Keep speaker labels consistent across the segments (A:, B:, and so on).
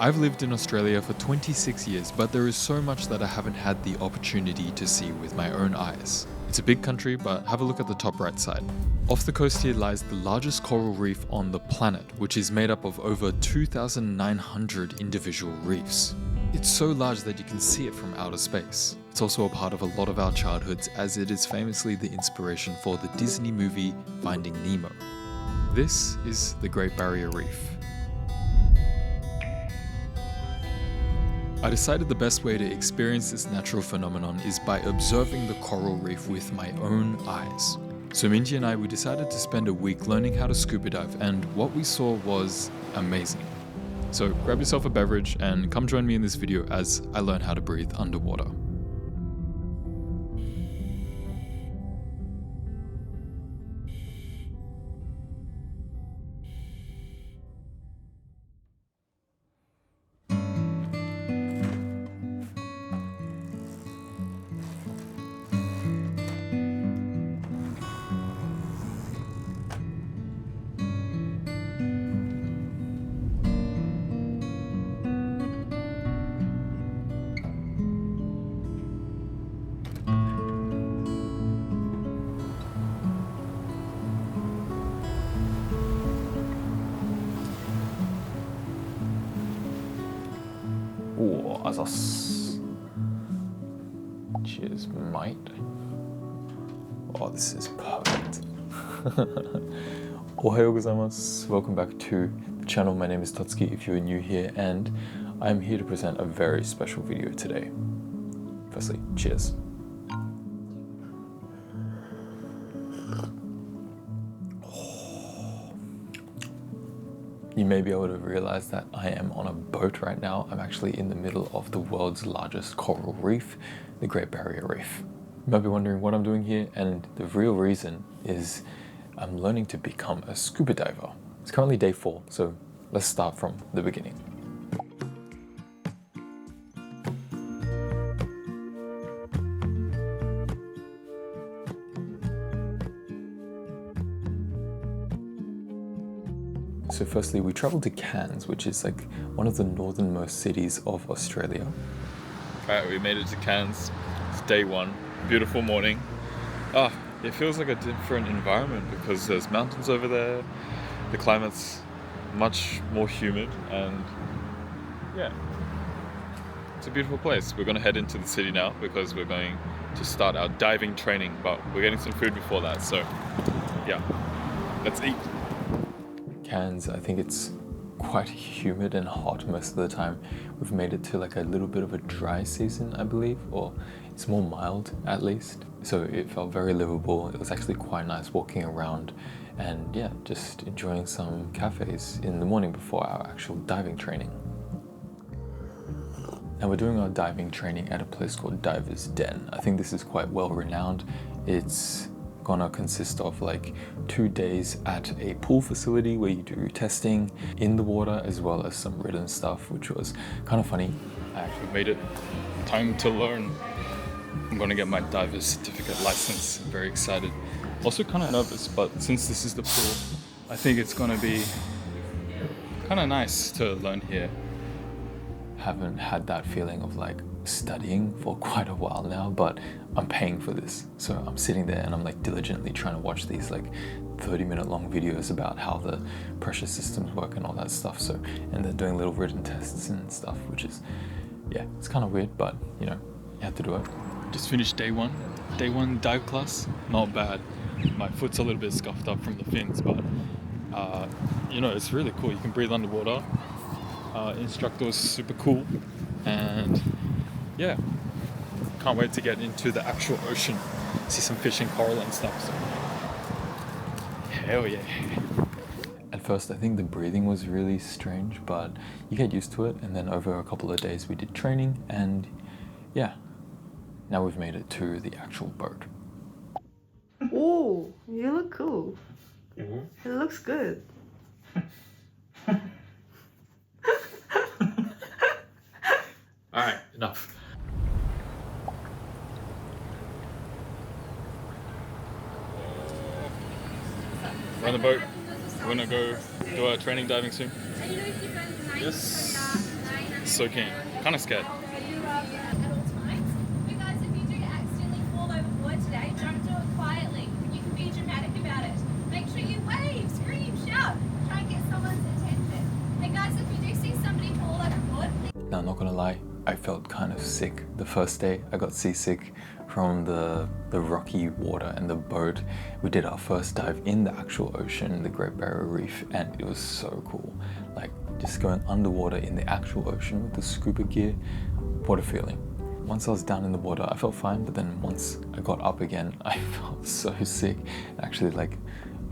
A: I've lived in Australia for 26 years, but there is so much that I haven't had the opportunity to see with my own eyes. It's a big country, but have a look at the top right side. Off the coast here lies the largest coral reef on the planet, which is made up of over 2,900 individual reefs. It's so large that you can see it from outer space. It's also a part of a lot of our childhoods, as it is famously the inspiration for the Disney movie Finding Nemo. This is the Great Barrier Reef. I decided the best way to experience this natural phenomenon is by observing the coral reef with my own eyes. So Minji and I, we decided to spend a week learning how to scuba dive, and what we saw was amazing. So grab yourself a beverage and come join me in this video as I learn how to breathe underwater. Oh, Azos. Cheers, mate. Oh, this is perfect. Ohayo gozaimasu. Welcome back to the channel. My name is Tatsuki if you're new here, and I'm here to present a very special video today. Firstly, cheers. You may be able to realize that I am on a boat right now. I'm actually in the middle of the world's largest coral reef, the Great Barrier Reef. You might be wondering what I'm doing here, and the real reason is I'm learning to become a scuba diver. It's currently day 4, so let's start from the beginning. So firstly, we traveled to Cairns, which is like one of the northernmost cities of Australia. Alright, we made it to Cairns. It's day 1. Beautiful morning. It feels like a different environment because there's mountains over there. The climate's much more humid, and yeah, it's a beautiful place. We're going to head into the city now because we're going to start our diving training, but we're getting some food before that, so yeah, let's eat. Cairns, I think it's quite humid and hot most of the time. We've made it to like a little bit of a dry season, I believe, or it's more mild at least. So it felt very livable. It was actually quite nice walking around and yeah, just enjoying some cafes in the morning before our actual diving training. Now we're doing our diving training at a place called Diver's Den. I think this is quite well renowned. It's gonna consist of like 2 days at a pool facility where you do testing in the water as well as some written stuff, which was kind of funny. I actually made it. Time to learn. I'm gonna get my diver's certificate license. I'm very excited. Also kind of nervous, but since this is the pool, I think it's gonna be kind of nice to learn here. Haven't had that feeling of like studying for quite a while now, but I'm paying for this. So I'm sitting there and I'm like diligently trying to watch these like 30-minute long videos about how the pressure systems work and all that stuff. So, and they're doing little written tests and stuff, which is, yeah, it's kind of weird, but you know, you have to do it. Just finished day 1. Day 1 dive class, not bad. My foot's a little bit scuffed up from the fins, but you know, it's really cool. You can breathe underwater. Instructor was super cool, and yeah, can't wait to get into the actual ocean, see some fish and coral and stuff. So hell yeah. At first I think the breathing was really strange, but you get used to it, and then over a couple of days we did training, and yeah, now we've made it to the actual boat.
B: Oh, you look cool. It looks good.
A: Alright, enough. We're on the boat. We're gonna go do our training diving soon. Yes. So keen. Kind of scared.
C: At all times. You guys, if you do accidentally fall overboard today, don't do it quietly. You can be dramatic about it. Make sure you wave, scream, shout. Try and get someone's attention. Hey guys, if you do see somebody fall overboard, please.
A: Now, I'm not gonna lie, I felt kind of sick the first day. I got seasick from the rocky water and the boat. We did our first dive in the actual ocean, the Great Barrier Reef, and it was so cool. Like, just going underwater in the actual ocean with the scuba gear, what a feeling. Once I was down in the water, I felt fine, but then once I got up again, I felt so sick. I actually like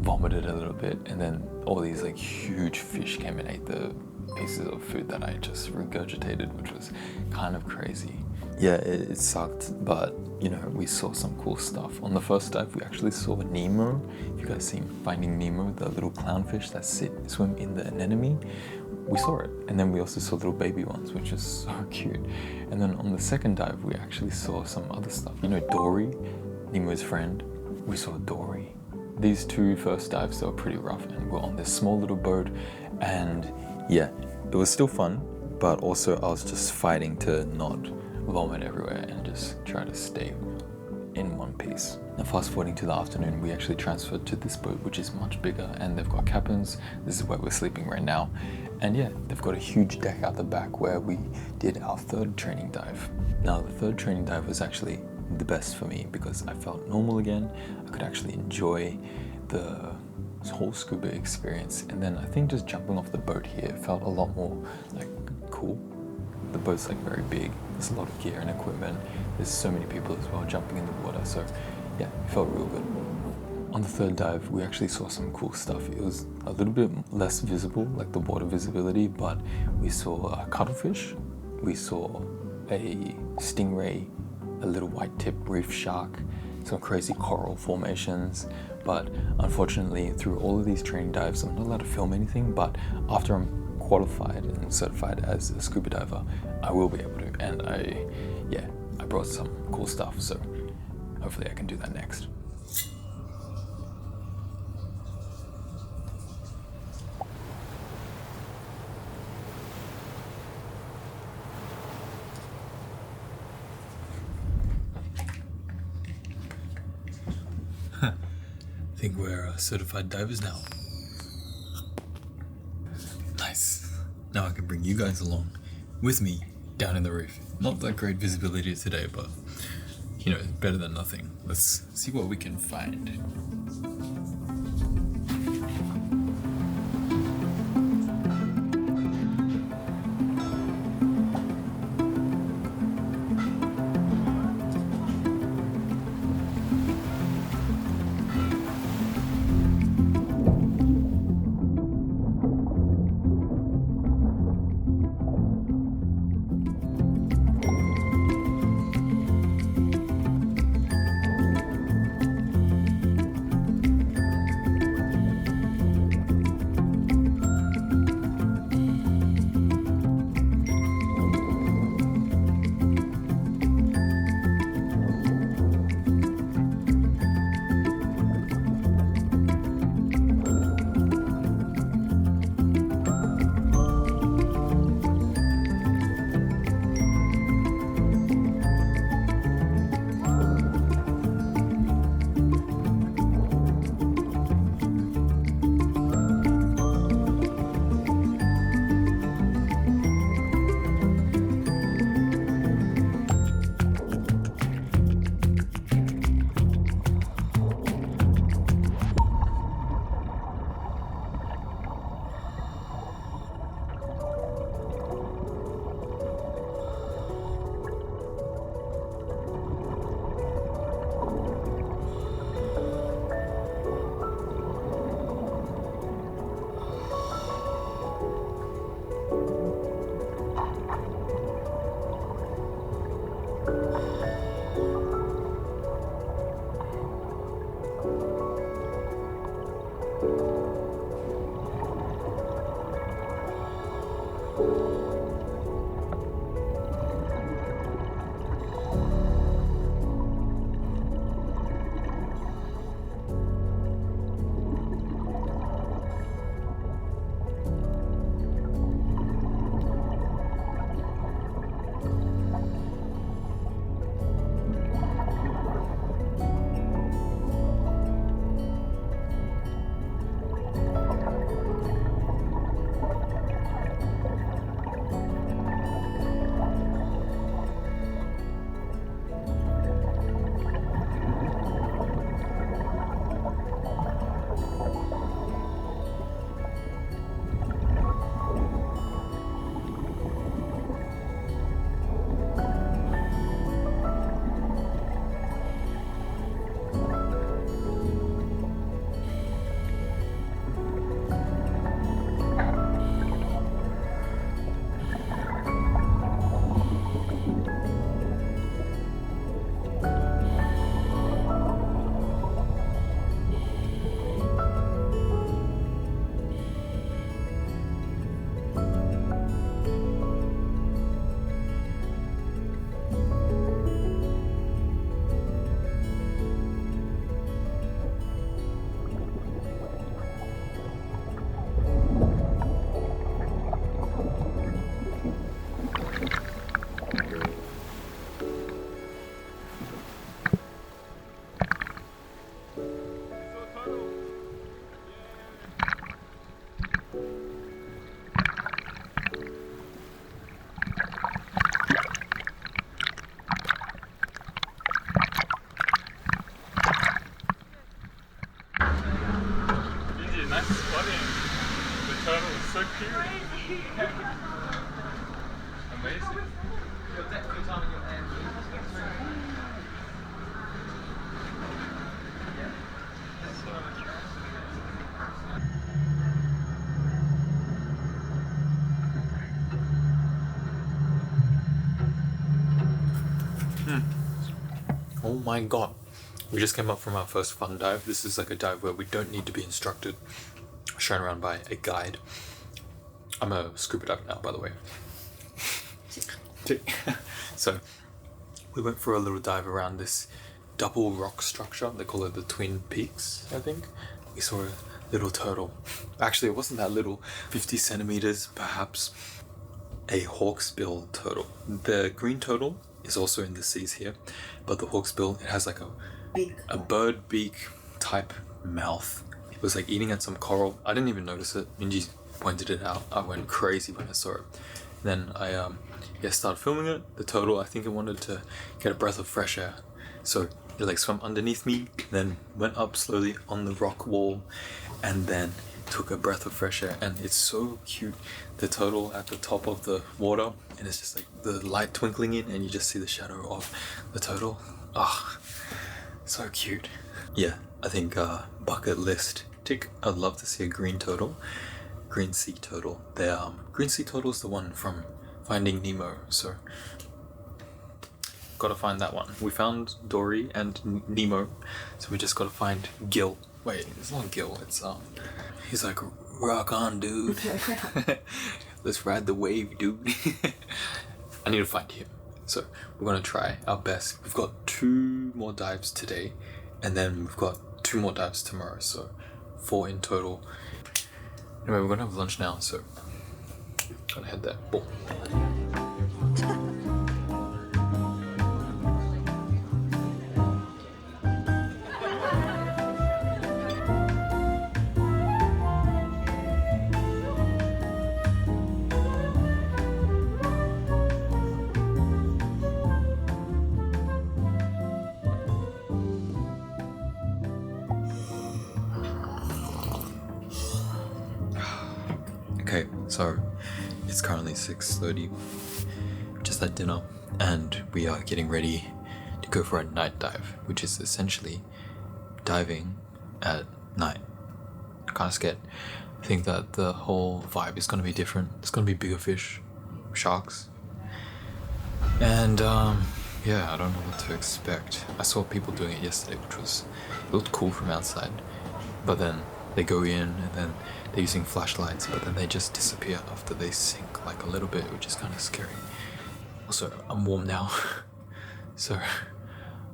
A: vomited a little bit, and then all these like huge fish came and ate the pieces of food that I just regurgitated, which was kind of crazy. Yeah, it sucked, but you know, we saw some cool stuff. On the first dive, we actually saw Nemo. If you guys seen Finding Nemo, the little clownfish that swim in the anemone, we saw it. And then we also saw little baby ones, which is so cute. And then on the second dive, we actually saw some other stuff. You know, Dory, Nemo's friend. We saw Dory. These two first dives, they were pretty rough, and we're on this small little boat, and yeah, it was still fun, but also I was just fighting to not vomit everywhere and just try to stay in one piece. Now, fast forwarding to the afternoon, we actually transferred to this boat, which is much bigger, and they've got cabins. This is where we're sleeping right now. And yeah, they've got a huge deck out the back where we did our third training dive. Now, the third training dive was actually the best for me because I felt normal again. I could actually enjoy the whole scuba experience, and then I think just jumping off the boat here felt a lot more like cool. The boat's like very big, there's a lot of gear and equipment, there's so many people as well jumping in the water, so yeah, it felt real good. On the third dive, we actually saw some cool stuff. It was a little bit less visible, like the water visibility, but we saw a cuttlefish, we saw a stingray, a little white-tip reef shark, some crazy coral formations. But unfortunately, through all of these training dives, I'm not allowed to film anything, but after I'm qualified and certified as a scuba diver, I will be able to. And I brought some cool stuff, so hopefully I can do that next. I think we're certified divers now. Nice. Now I can bring you guys along with me down in the reef. Not that great visibility today, but you know, better than nothing. Let's see what we can find. Oh my god. We just came up from our first fun dive. This is like a dive where we don't need to be instructed, shown around by a guide. I'm a scuba diver now, by the way. So we went for a little dive around this double rock structure. They call it the Twin Peaks, I think. We saw a little turtle. Actually, it wasn't that little, 50 centimeters perhaps. A hawksbill turtle. The green turtle is also in the seas here, but the hawksbill, it has like a bird beak type mouth. It was like eating at some coral. I didn't even notice it. Minji pointed it out. I went crazy when I saw it. Then I started filming it. The turtle, I think it wanted to get a breath of fresh air, so it like swam underneath me, then went up slowly on the rock wall, and then took a breath of fresh air. And it's so cute, the turtle at the top of the water, and it's just like the light twinkling in, and you just see the shadow of the turtle. Ah, so cute. Yeah, I think bucket list tick. I'd love to see a green turtle, green sea turtle. The green sea turtle is the one from Finding Nemo, so gotta find that one. We found Dory and Nemo, so we just gotta find Gil. Wait, it's not Gil, it's he's like, rock on, dude. Let's ride the wave, dude. I need to find him, so we're gonna try our best. We've got 2 more dives today, and then we've got 2 more dives tomorrow, so 4 in total. Anyway, we're gonna have lunch now, so gonna head there. Boom. Okay, so it's currently 6:30, just at dinner, and we are getting ready to go for a night dive, which is essentially diving at night. Kind of scared. I think that the whole vibe is going to be different. It's going to be bigger fish, sharks, and yeah, I don't know what to expect. I saw people doing it yesterday, it looked cool from outside, but then they go in and then they're using flashlights, but then they just disappear after they sink like a little bit, which is kind of scary. Also, I'm warm now, so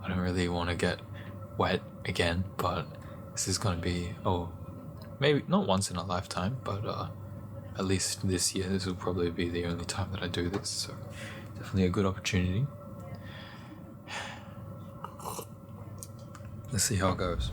A: I don't really want to get wet again, but this is going to be, maybe not once in a lifetime, but at least this year, this will probably be the only time that I do this, so definitely a good opportunity. Let's see how it goes.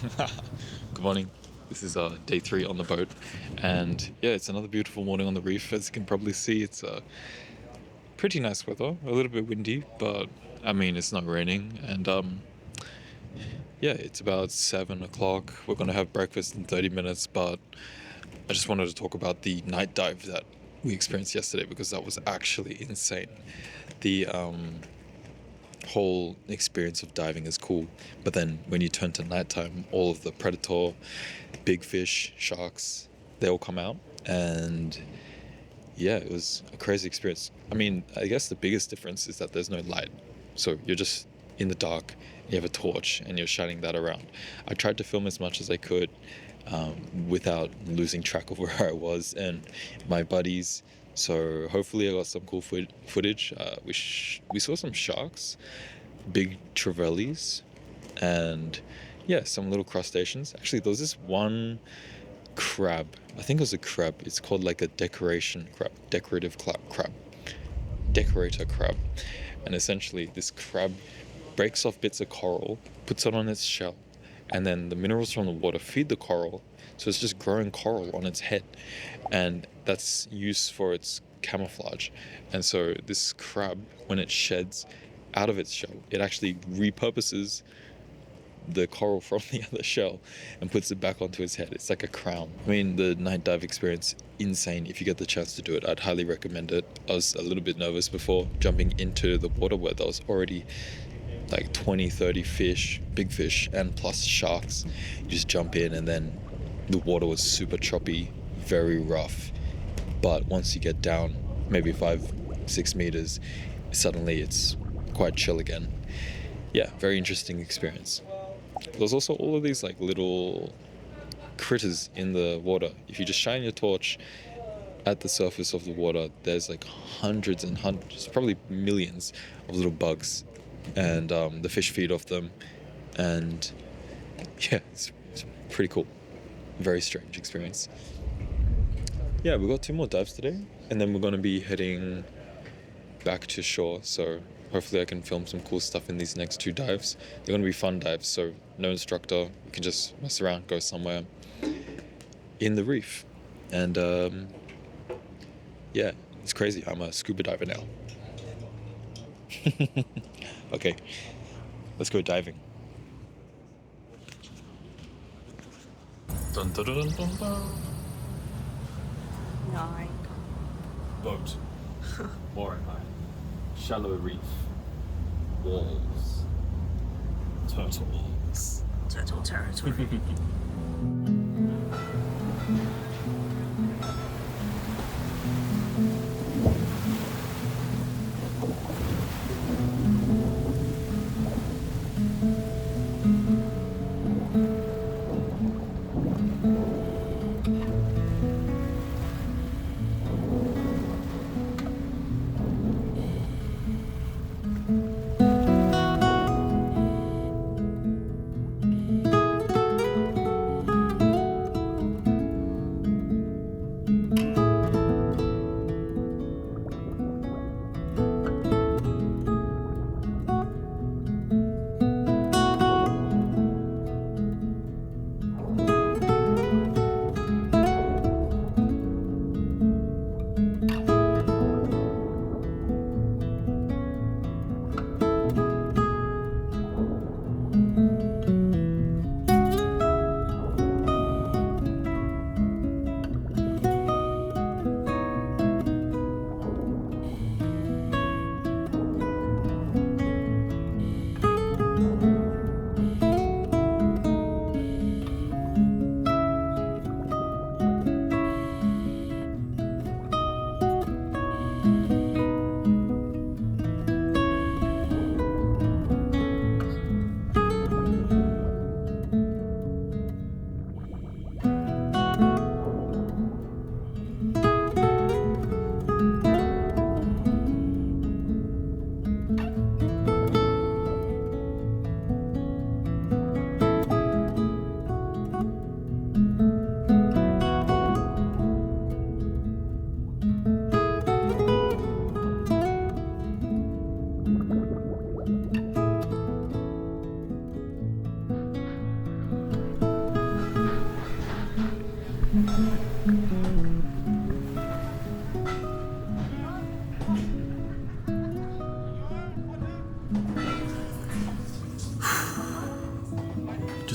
A: Good morning. This is day 3 on the boat, and yeah, it's another beautiful morning on the reef. As you can probably see, it's pretty nice weather. A little bit windy, but I mean it's not raining. And yeah, it's about 7 o'clock. We're gonna have breakfast in 30 minutes, but I just wanted to talk about the night dive that we experienced yesterday because that was actually insane. The whole experience of diving is cool, but then when you turn to nighttime, all of the predator, big fish, sharks, they all come out, and yeah, it was a crazy experience. I mean, I guess the biggest difference is that there's no light, so you're just in the dark, you have a torch and you're shining that around. I tried to film as much as I could without losing track of where I was and my buddies. So hopefully I got some cool footage. We saw some sharks, big trevallies, and yeah, some little crustaceans. Actually, there was this one crab. I think it was a crab. It's called like a decorator crab. And essentially this crab breaks off bits of coral, puts it on its shell, and then the minerals from the water feed the coral, so it's just growing coral on its head, and that's used for its camouflage. And so this crab, when it sheds out of its shell, it actually repurposes the coral from the other shell and puts it back onto its head. It's like a crown. I mean, the night dive experience, insane. If you get the chance to do it, I'd highly recommend it. I was a little bit nervous before jumping into the water where there was already like 20-30 fish, big fish, and plus sharks. You just jump in, and then the water was super choppy, very rough, but once you get down maybe 5-6 meters, suddenly it's quite chill again. Yeah, very interesting experience. There's also all of these like little critters in the water. If you just shine your torch at the surface of the water, there's like hundreds and hundreds, probably millions of little bugs, and the fish feed off them, and yeah, it's pretty cool. Very strange experience. Yeah, we got 2 more dives today, and then we're going to be heading back to shore, so hopefully I can film some cool stuff in these next 2 dives. They're going to be fun dives, so no instructor, we can just mess around, go somewhere in the reef. And yeah, it's crazy. I'm a scuba diver now. Okay, let's go diving. Dun, dun, dun, dun, dun.
B: 9.
A: Boat. More and high. Shallow reef. Walls. Turtles.
B: Turtle territory.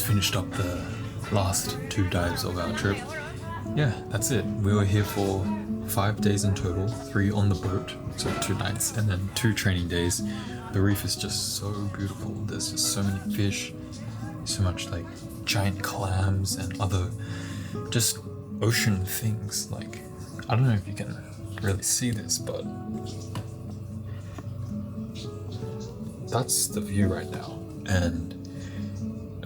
A: just finished up the last 2 dives of our trip. Yeah, that's it. We were here for 5 days in total, 3 on the boat, so 2 nights, and then 2 training days. The reef is just so beautiful. There's just so many fish, so much like giant clams and other just ocean things. Like, I don't know if you can really see this, but that's the view right now. And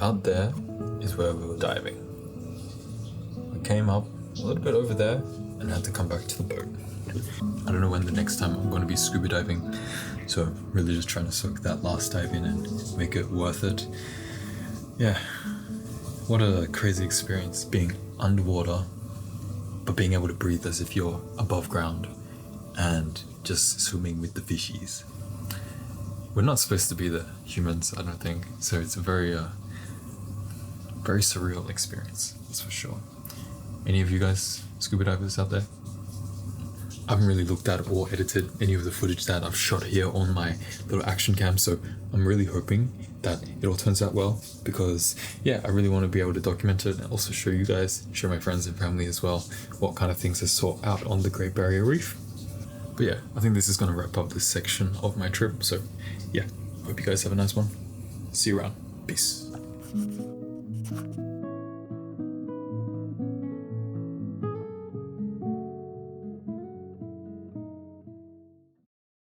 A: out there is where we were diving. We came up a little bit over there and had to come back to the boat. I don't know when the next time I'm going to be scuba diving, so I'm really just trying to soak that last dive in and make it worth it. Yeah, what a crazy experience being underwater, but being able to breathe as if you're above ground and just swimming with the fishies. We're not supposed to be the humans, I don't think, so it's a very surreal experience, that's for sure. Any of you guys scuba divers out there? I haven't really looked at or edited any of the footage that I've shot here on my little action cam, so I'm really hoping that it all turns out well, because yeah, I really want to be able to document it and also show you guys, show my friends and family as well, what kind of things I saw out on the Great Barrier Reef. But yeah, I think this is going to wrap up this section of my trip, so yeah, hope you guys have a nice one. See you around. Peace.